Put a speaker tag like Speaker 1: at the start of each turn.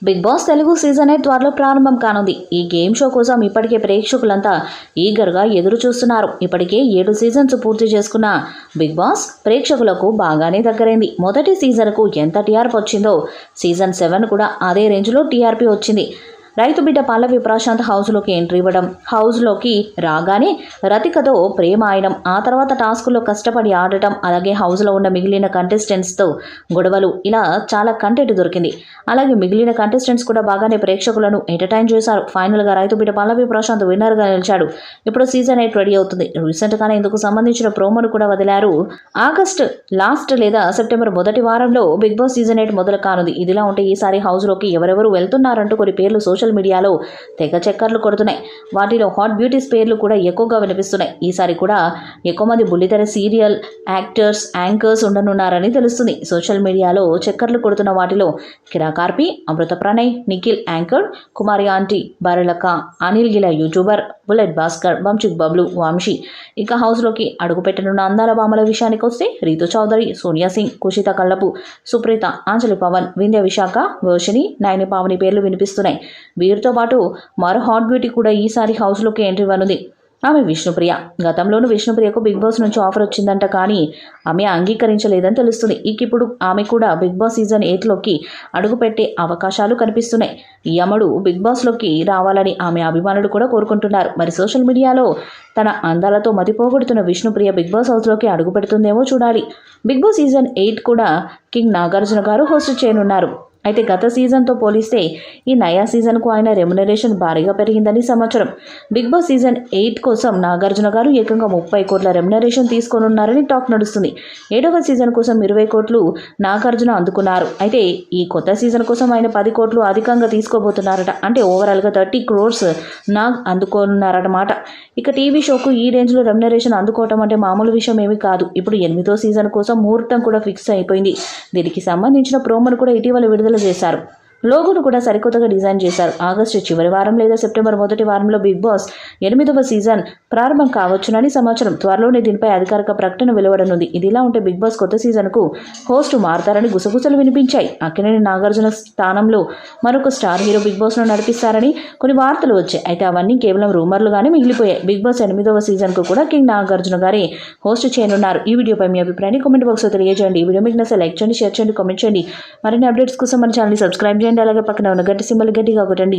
Speaker 1: Big boss Telugu season 8 త్వరలో ప్రారంభం కానుంది. ఈ గేమ్ షో కోసం ఇప్పటికే ప్రేక్షకులంతా ఈగర్గా ఎదురు చూస్తున్నారు. ఇప్పటికే 7 సీజన్స్ పూర్తి చేసుకున్న బిగ్ బాస్ ప్రేక్షకులకు బాగానే దగ్గరైంది. మొదటి సీజన్కు ఎంత టీఆర్పీ వచ్చిందో సీజన్ 7 కూడా అదే రేంజ్లో టీఆర్పీ వచ్చింది. రైతు బిడ్డ పల్లవి ప్రశాంత్ హౌస్లోకి ఎంట్రీ ఇవ్వడం, హౌస్లోకి రాగానే రతికతో ప్రేమ ఆయడం, ఆ తర్వాత టాస్కుల్లో కష్టపడి ఆడటం, అలాగే హౌస్లో ఉన్న మిగిలిన కంటెస్టెంట్స్తో గొడవలు, ఇలా చాలా కంటెంట్ దొరికింది. అలాగే మిగిలిన కంటెస్టెంట్స్ కూడా బాగానే ప్రేక్షకులను ఎంటర్టైన్ చేశారు. ఫైనల్గా రైతు బిడ్డ పల్లవి ప్రశాంత్ విన్నర్గా నిలిచాడు. ఇప్పుడు సీజన్ 8 రెడీ అవుతుంది. రీసెంట్గానే ఇందుకు సంబంధించిన ప్రోమోను కూడా వదిలారు. ఆగస్ట్ లాస్ట్ లేదా సెప్టెంబర్ మొదటి వారంలో బిగ్ బాస్ సీజన్ 8 మొదలు కానుంది. ఇదిలా ఉంటే ఈసారి హౌస్లోకి ఎవరెవరు వెళ్తున్నారంటూ కొన్ని పేర్లు సోషల్ మీడియాలో తెగ చక్కర్లు కొడుతున్నాయి. వాటిలో హాట్ బ్యూటీస్ పేర్లు కూడా ఎక్కువగా వినిపిస్తున్నాయి. ఈసారి కూడా ఎక్కువ మంది బుల్లితెర సీరియల్ యాక్టర్స్, యాంకర్స్ ఉండనున్నారని తెలుస్తుంది. సోషల్ మీడియాలో చక్కర్లు కొడుతున్న వాటిలో కిరా కార్పి, అమృత ప్రణయ్, నిఖిల్ యాంకర్, కుమారి aunty, బరలక్క, Anil గిల YouTuber, bullet Bhaskar, బంచిక్ Bablu, Vamsi. ఇక హౌస్లోకి అడుగుపెట్టనున్న అందాల భామల విషయానికి వస్తే రీతు చౌదరి, సోనియా సింగ్, కుషిత కళ్ళపు, సుప్రీత, అంజలి పవన్, వింధ్య విశాఖ, వర్షిని, నయని పావని పేర్లు వినిపిస్తున్నాయి. వీరితో పాటు మరో హాట్ బ్యూటీ కూడా ఈసారి హౌస్లోకి ఎంట్రీ ఇవ్వనుంది. ఆమె విష్ణుప్రియ. గతంలోనూ విష్ణుప్రియకు బిగ్ బాస్ నుంచి ఆఫర్ వచ్చిందంట, కానీ ఆమె అంగీకరించలేదని తెలుస్తుంది. ఇప్పుడు ఆమె కూడా బిగ్ బాస్ సీజన్ 8లోకి అడుగుపెట్టే అవకాశాలు కనిపిస్తున్నాయి. యముడు బిగ్ బాస్లోకి రావాలని ఆమె అభిమానులు కూడా కోరుకుంటున్నారు. మరి సోషల్ మీడియాలో తన అందాలతో మతిపోగొడుతున్న విష్ణుప్రియ బిగ్ బాస్ హౌస్లోకి అడుగు పెడుతుందేమో చూడాలి. బిగ్ బాస్ సీజన్ 8 కూడా కింగ్ నాగార్జున గారు హోస్ట్ చేయనున్నారు. అయితే గత సీజన్తో పోలిస్తే ఈ నయా సీజన్కు ఆయన రెమ్యునరేషన్ భారీగా పెరిగిందని సమాచారం. బిగ్ బాస్ సీజన్ 8 కోసం నాగార్జున గారు ఏకంగా 30 కోట్ల రెమ్యునరేషన్ తీసుకోనున్నారని టాక్ నడుస్తుంది. 7వ సీజన్ కోసం 20 కోట్లు నాగార్జున అందుకున్నారు. అయితే ఈ కొత్త సీజన్ కోసం ఆయన 10 కోట్లు అధికంగా తీసుకోబోతున్నారట. అంటే ఓవరాల్గా 30 crores నాగ్ అందుకోనున్నారన్నమాట. ఇక టీవీ షోకు ఈ రేంజ్లో రెమ్యునరేషన్ అందుకోవటం అంటే మామూలు విషయం ఏమీ కాదు. ఇప్పుడు 8వ సీజన్ కోసం ముహూర్తం కూడా ఫిక్స్ అయిపోయింది. దీనికి సంబంధించిన ప్రోమోను కూడా ఇటీవల విడుదల చేశారు. లోగోను కూడా సరికొత్తగా డిజైన్ చేశారు. ఆగస్టు చివరి వారం లేదా సెప్టెంబర్ మొదటి వారంలో బిగ్ బాస్ 8వ సీజన్ ప్రారంభం కావచ్చునని సమాచారం. త్వరలోనే దీనిపై అధికారిక ప్రకటన వెలువడనుంది. ఇదిలా ఉంటే బిగ్ బాస్ కొత్త సీజన్కు హోస్ట్ మారతారని గుసగుసలు వినిపించాయి. అక్కినేని నాగార్జున స్థానంలో మరొక స్టార్ హీరో బిగ్ బాస్ను నడిపిస్తారని కొన్ని వార్తలు వచ్చాయి. అయితే అవన్నీ కేవలం రూమర్లుగానే మిగిలిపోయాయి. బిగ్ బాస్ 8వ సీజన్కు కూడా కింగ్ నాగార్జున గారే హోస్ట్ చేయనున్నారు. ఈ వీడియోపై మీ అభిప్రాయాన్ని కామెంట్ బాక్స్లో తెలియజేయండి. ఈ వీడియో మీకు నచ్చితే లైక్ చేయండి, షేర్ చేయండి, కామెంట్ చేయండి. మరిన్ని అప్డేట్స్ కోసం మన ఛానల్ని సబ్స్క్రైబ్ చేయండి. అలాగే పక్కన ఉన్న గట్టి సింబల్ గట్టిగా కొట్టండి.